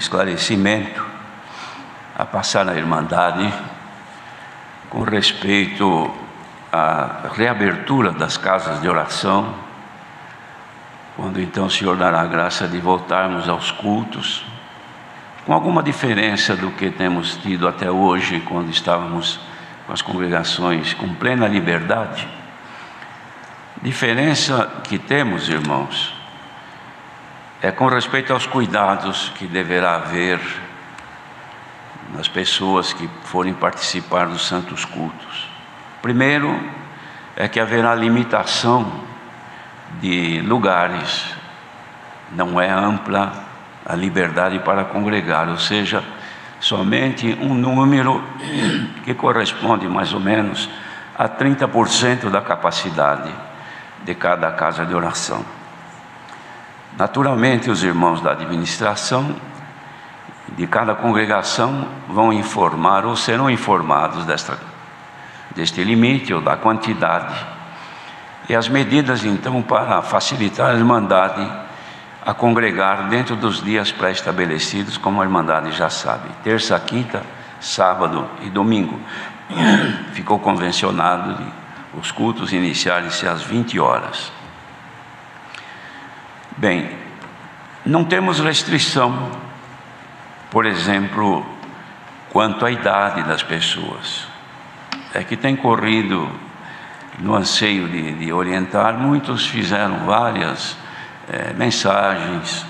esclarecimento a passar à Irmandade com respeito à reabertura das casas de oração, quando então o Senhor dará a graça de voltarmos aos cultos, com alguma diferença do que temos tido até hoje, quando estávamos com as congregações com plena liberdade. Diferença que temos, irmãos, é com respeito aos cuidados que deverá haver nas pessoas que forem participar dos santos cultos. Primeiro, é que haverá limitação de lugares, não é ampla a liberdade para congregar, ou seja, somente um número que corresponde mais ou menos a 30% da capacidade de cada casa de oração. Naturalmente, os irmãos da administração de cada congregação vão informar ou serão informados deste limite ou da quantidade, e as medidas então para facilitar a Irmandade a congregar dentro dos dias pré-estabelecidos, como a Irmandade já sabe, terça, quinta, sábado e domingo. Ficou convencionado de os cultos iniciarem-se às 20 horas. Bem, não temos restrição, por exemplo, quanto à idade das pessoas. É que tem corrido no anseio de orientar, muitos fizeram várias mensagens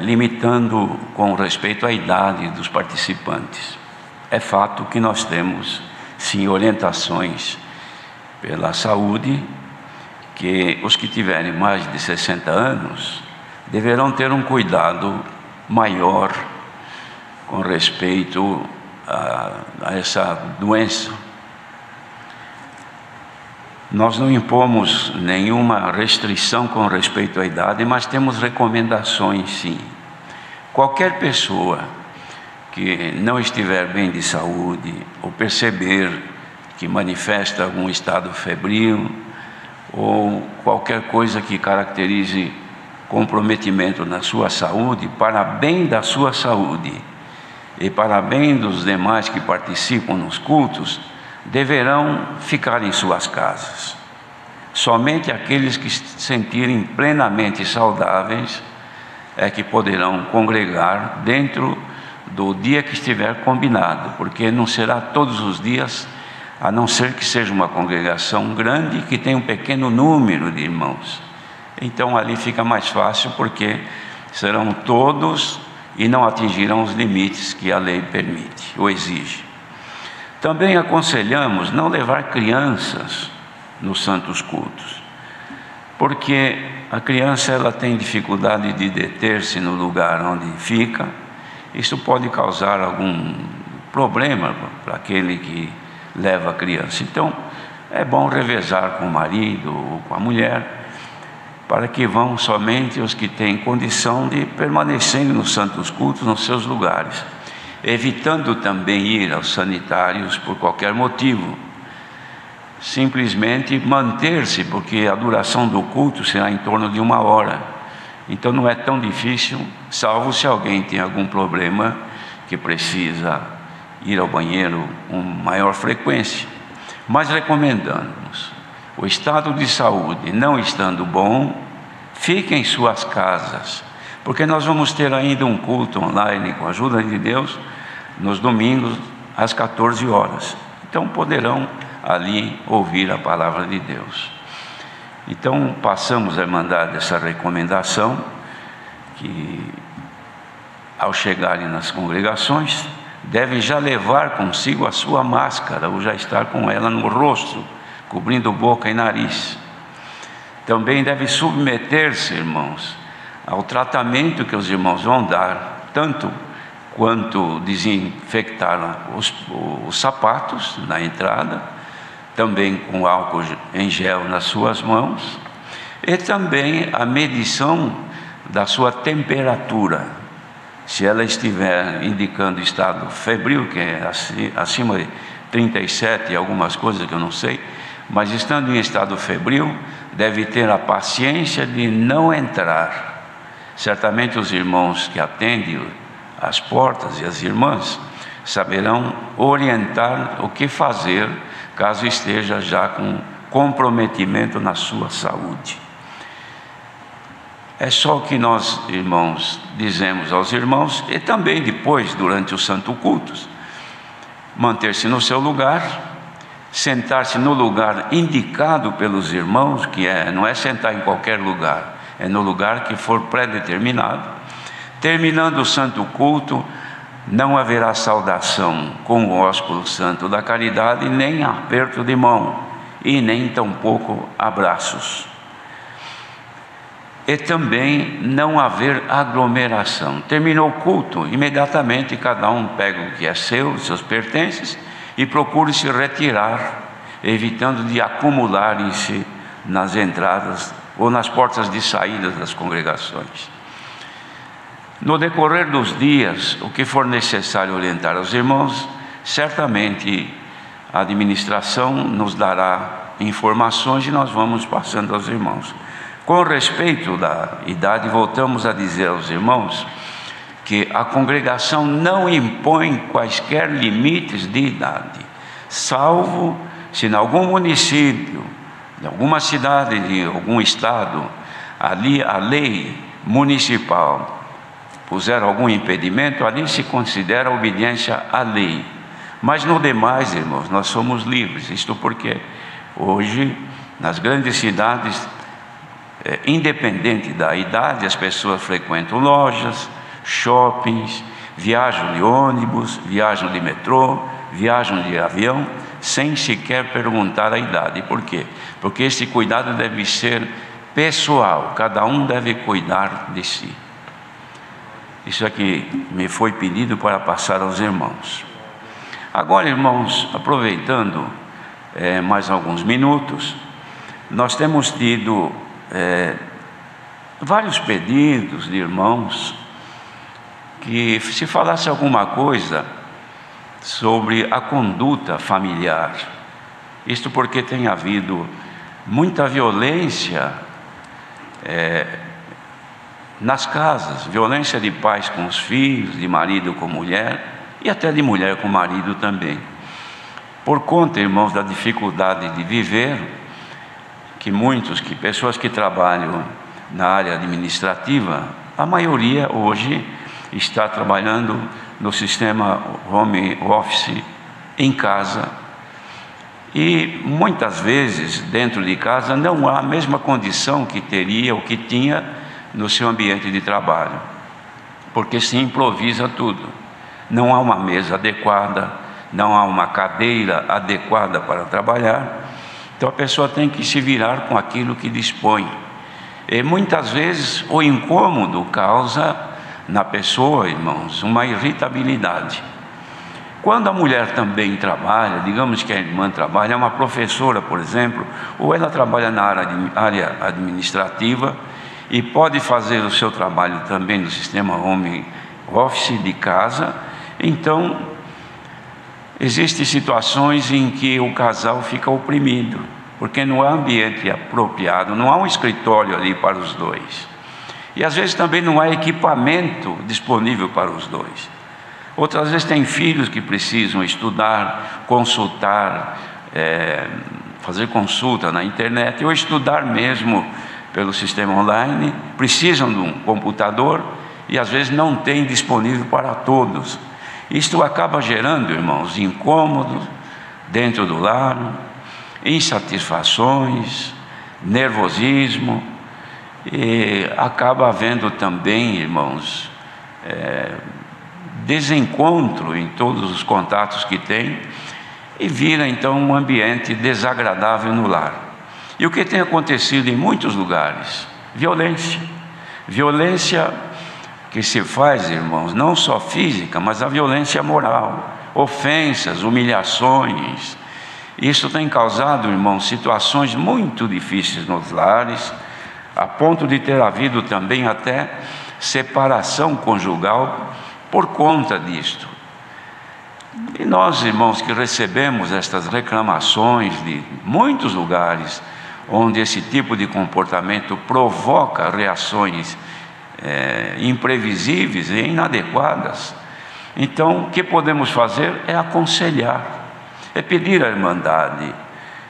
limitando com respeito à idade dos participantes. É fato que nós temos sim orientações pela saúde que os que tiverem mais de 60 anos deverão ter um cuidado maior com respeito a essa doença. Nós não impomos nenhuma restrição com respeito à idade, mas temos recomendações sim. Qualquer pessoa que não estiver bem de saúde ou perceber que manifesta algum estado febril ou qualquer coisa que caracterize comprometimento na sua saúde, para bem da sua saúde e para bem dos demais que participam nos cultos, deverão ficar em suas casas. Somente aqueles que se sentirem plenamente saudáveis é que poderão congregar dentro do dia que estiver combinado, porque não será todos os dias, a não ser que seja uma congregação grande que tenha um pequeno número de irmãos. Então ali fica mais fácil, porque serão todos e não atingirão os limites que a lei permite ou exige. Também aconselhamos não levar crianças nos santos cultos, porque a criança ela tem dificuldade de deter-se no lugar onde fica. Isso pode causar algum problema para aquele que leva a criança. Então é bom revezar com o marido ou com a mulher, para que vão somente os que têm condição de permanecer nos santos cultos nos seus lugares, evitando também ir aos sanitários por qualquer motivo. Simplesmente manter-se, porque a duração do culto será em torno de 1 hora. Então não é tão difícil, salvo se alguém tem algum problema que precisa ir ao banheiro com maior frequência. Mas recomendamos, o estado de saúde não estando bom, fiquem em suas casas, porque nós vamos ter ainda um culto online, com a ajuda de Deus, nos domingos, às 14 horas. Então poderão ali ouvir a palavra de Deus. Então passamos a mandar essa recomendação, que ao chegarem nas congregações, devem já levar consigo a sua máscara, ou já estar com ela no rosto, cobrindo boca e nariz. Também deve submeter-se, irmãos, ao tratamento que os irmãos vão dar, tanto quanto desinfectar os sapatos na entrada, também com álcool em gel nas suas mãos, e também a medição da sua temperatura. Se ela estiver indicando estado febril, que é acima de 37 e algumas coisas que eu não sei, mas estando em estado febril, deve ter a paciência de não entrar. Certamente os irmãos que atendem as portas e as irmãs saberão orientar o que fazer caso esteja já com comprometimento na sua saúde. É só o que nós, irmãos, dizemos aos irmãos, e também depois, durante os santos cultos: manter-se no seu lugar, sentar-se no lugar indicado pelos irmãos, que não é sentar em qualquer lugar, é no lugar que for pré-determinado. Terminando o santo culto, não haverá saudação com o ósculo santo da caridade, nem aperto de mão, e nem tampouco abraços. E também não haver aglomeração. Terminou o culto, imediatamente cada um pega o que é seu, os seus pertences, e procure se retirar, evitando de acumularem-se nas entradas ou nas portas de saída das congregações. No decorrer dos dias, o que for necessário orientar aos irmãos, certamente a administração nos dará informações e nós vamos passando aos irmãos. Com respeito da idade, voltamos a dizer aos irmãos que a congregação não impõe quaisquer limites de idade, salvo se em algum município, em alguma cidade de algum estado, ali a lei municipal puser algum impedimento, ali se considera obediência à lei. Mas no demais, irmãos, nós somos livres. Isto porque hoje, nas grandes cidades, independente da idade, as pessoas frequentam lojas, shoppings, viajam de ônibus, viajam de metrô, viajam de avião, sem sequer perguntar a idade. Por quê? Porque esse cuidado deve ser pessoal, cada um deve cuidar de si. Isso é que me foi pedido para passar aos irmãos. Agora, irmãos, aproveitando mais alguns minutos, nós temos tido vários pedidos de irmãos que se falasse alguma coisa sobre a conduta familiar. Isto porque tem havido muita violência nas casas, violência de pais com os filhos, de marido com mulher e até de mulher com marido também. Por conta, irmãos, da dificuldade de viver, que pessoas que trabalham na área administrativa, a maioria hoje está trabalhando no sistema home office em casa, e muitas vezes dentro de casa não há a mesma condição que teria ou que tinha no seu ambiente de trabalho, porque se improvisa tudo. Não há uma mesa adequada, não há uma cadeira adequada para trabalhar, então a pessoa tem que se virar com aquilo que dispõe. E muitas vezes o incômodo causa na pessoa, irmãos, uma irritabilidade. Quando a mulher também trabalha, digamos que a irmã trabalha, é uma professora, por exemplo, ou ela trabalha na área administrativa e pode fazer o seu trabalho também no sistema home office de casa, então existem situações em que o casal fica oprimido, porque não há ambiente apropriado, não há um escritório ali para os dois. E às vezes também não há equipamento disponível para os dois. Outras vezes tem filhos que precisam estudar, consultar, fazer consulta na internet, ou estudar mesmo pelo sistema online, precisam de um computador e às vezes não tem disponível para todos. Isto acaba gerando, irmãos, incômodos dentro do lar, insatisfações, nervosismo, e acaba havendo também, irmãos, desencontro em todos os contatos que tem, e vira então um ambiente desagradável no lar. E o que tem acontecido em muitos lugares? Violência que se faz, irmãos, não só física, mas a violência moral, ofensas, humilhações. Isso tem causado, irmãos, situações muito difíceis nos lares, a ponto de ter havido também até separação conjugal por conta disto. E nós, irmãos, que recebemos estas reclamações de muitos lugares onde esse tipo de comportamento provoca reações imprevisíveis e inadequadas. Então, o que podemos fazer é aconselhar, é pedir à irmandade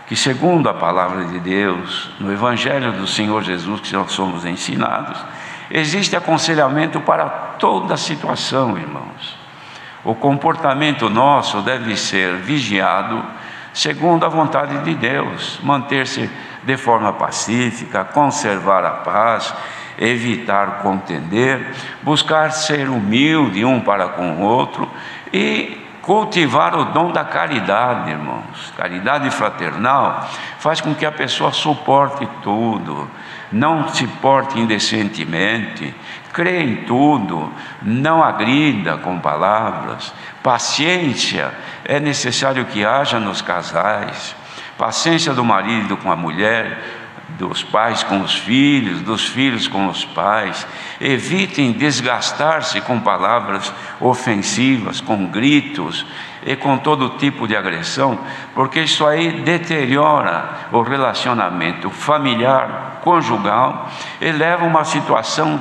que, segundo a palavra de Deus, no Evangelho do Senhor Jesus, que nós somos ensinados, existe aconselhamento para toda situação, irmãos. O comportamento nosso deve ser vigiado segundo a vontade de Deus, manter-se de forma pacífica, conservar a paz, evitar contender, buscar ser humilde um para com o outro e cultivar o dom da caridade, irmãos. Caridade fraternal faz com que a pessoa suporte tudo, não se porte indecentemente, crê em tudo, não agrida com palavras. Paciência é necessário que haja nos casais, paciência do marido com a mulher, dos pais com os filhos, dos filhos com os pais. Evitem desgastar-se com palavras ofensivas, com gritos e com todo tipo de agressão, porque isso aí deteriora o relacionamento familiar, conjugal, e leva a uma situação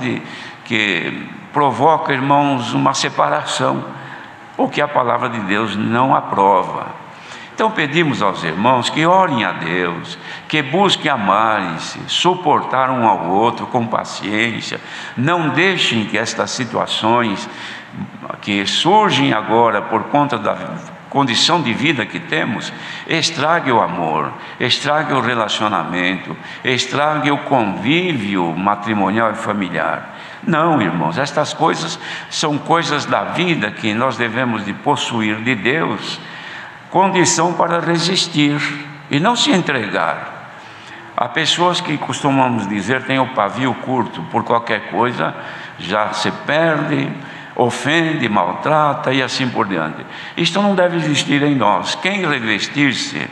que provoca, irmãos, uma separação, o que a palavra de Deus não aprova. Então pedimos aos irmãos que orem a Deus, que busquem amar-se, suportar um ao outro com paciência. Não deixem que estas situações que surgem agora por conta da condição de vida que temos, estrague o amor, estrague o relacionamento, estrague o convívio matrimonial e familiar. Não, irmãos, estas coisas são coisas da vida que nós devemos de possuir de Deus, condição para resistir e não se entregar. Há pessoas que costumamos dizer têm o pavio curto, por qualquer coisa já se perde, ofende, maltrata e assim por diante. Isto não deve existir em nós. Quem revestir-se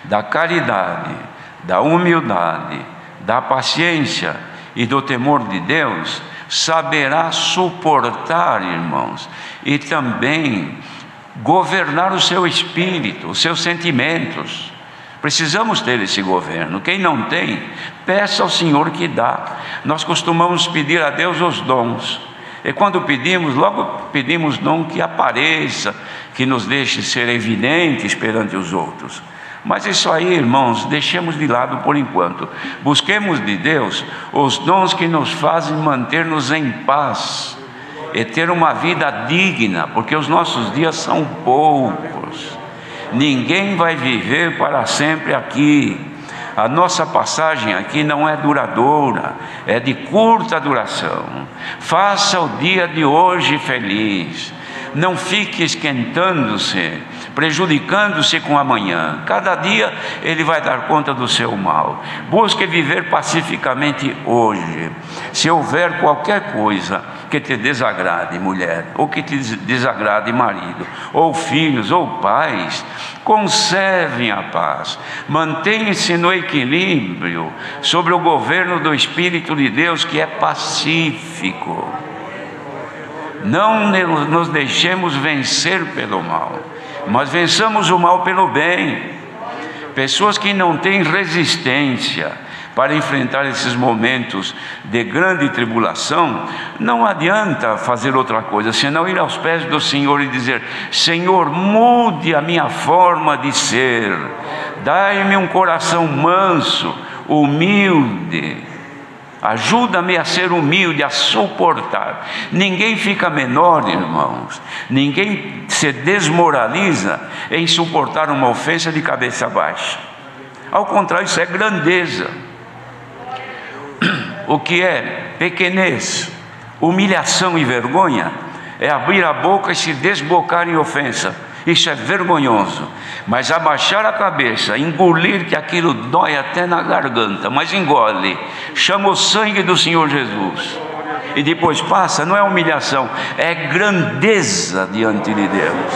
da caridade, da humildade, da paciência e do temor de Deus, saberá suportar, irmãos, e também governar o seu espírito, os seus sentimentos. Precisamos ter esse governo. Quem não tem, peça ao Senhor que dá. Nós costumamos pedir a Deus os dons, e quando pedimos, logo pedimos dom que apareça, que nos deixe ser evidentes perante os outros. Mas isso aí, irmãos, deixemos de lado por enquanto. Busquemos de Deus os dons que nos fazem manter-nos em paz e ter uma vida digna, porque os nossos dias são poucos. Ninguém vai viver para sempre aqui. A nossa passagem aqui não é duradoura, é de curta duração. Faça o dia de hoje feliz. Não fique esquentando-se, prejudicando-se com amanhã. Cada dia ele vai dar conta do seu mal. Busque viver pacificamente hoje. Se houver qualquer coisa que te desagrade, mulher, ou que te desagrade, marido, ou filhos, ou pais, conservem a paz. Mantenha-se no equilíbrio sobre o governo do Espírito de Deus, que é pacífico. Não nos deixemos vencer pelo mal, mas vençamos o mal pelo bem. Pessoas que não têm resistência para enfrentar esses momentos de grande tribulação, não adianta fazer outra coisa, senão ir aos pés do Senhor e dizer: Senhor, mude a minha forma de ser, dai-me um coração manso, humilde. Ajuda-me a ser humilde, a suportar. Ninguém fica menor, irmãos. Ninguém se desmoraliza em suportar uma ofensa de cabeça baixa. Ao contrário, isso é grandeza. O que é pequenez, humilhação e vergonha é abrir a boca e se desbocar em ofensa. Isso é vergonhoso. Mas abaixar a cabeça, engolir, que aquilo dói até na garganta, mas engole, chama o sangue do Senhor Jesus e depois passa, não é humilhação, é grandeza diante de Deus.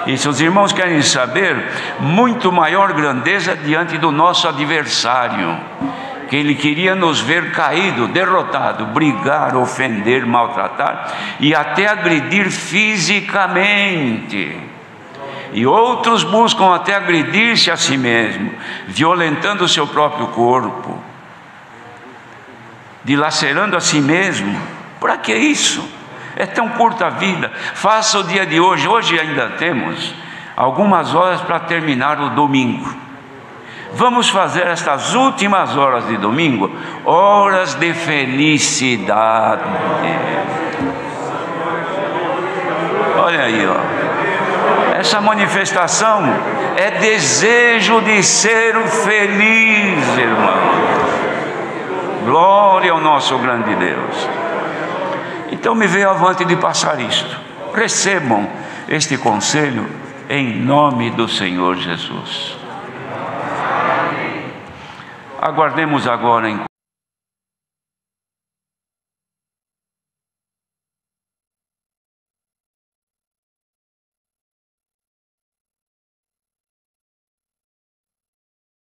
E se os irmãos querem saber, muito maior grandeza diante do nosso adversário, que ele queria nos ver caído, derrotado, brigar, ofender, maltratar e até agredir fisicamente. E outros buscam até agredir-se a si mesmo, violentando o seu próprio corpo. dilacerando a si mesmo. Para que isso? É tão curta a vida. Faça o dia de hoje. Hoje ainda temos algumas horas para terminar o domingo. Vamos fazer estas últimas horas de domingo horas de felicidade. Olha aí, ó. Essa manifestação é desejo de ser feliz, irmão. Glória ao nosso grande Deus. Então me veio avante de passar isto. Recebam este conselho em nome do Senhor Jesus. Aguardemos agora em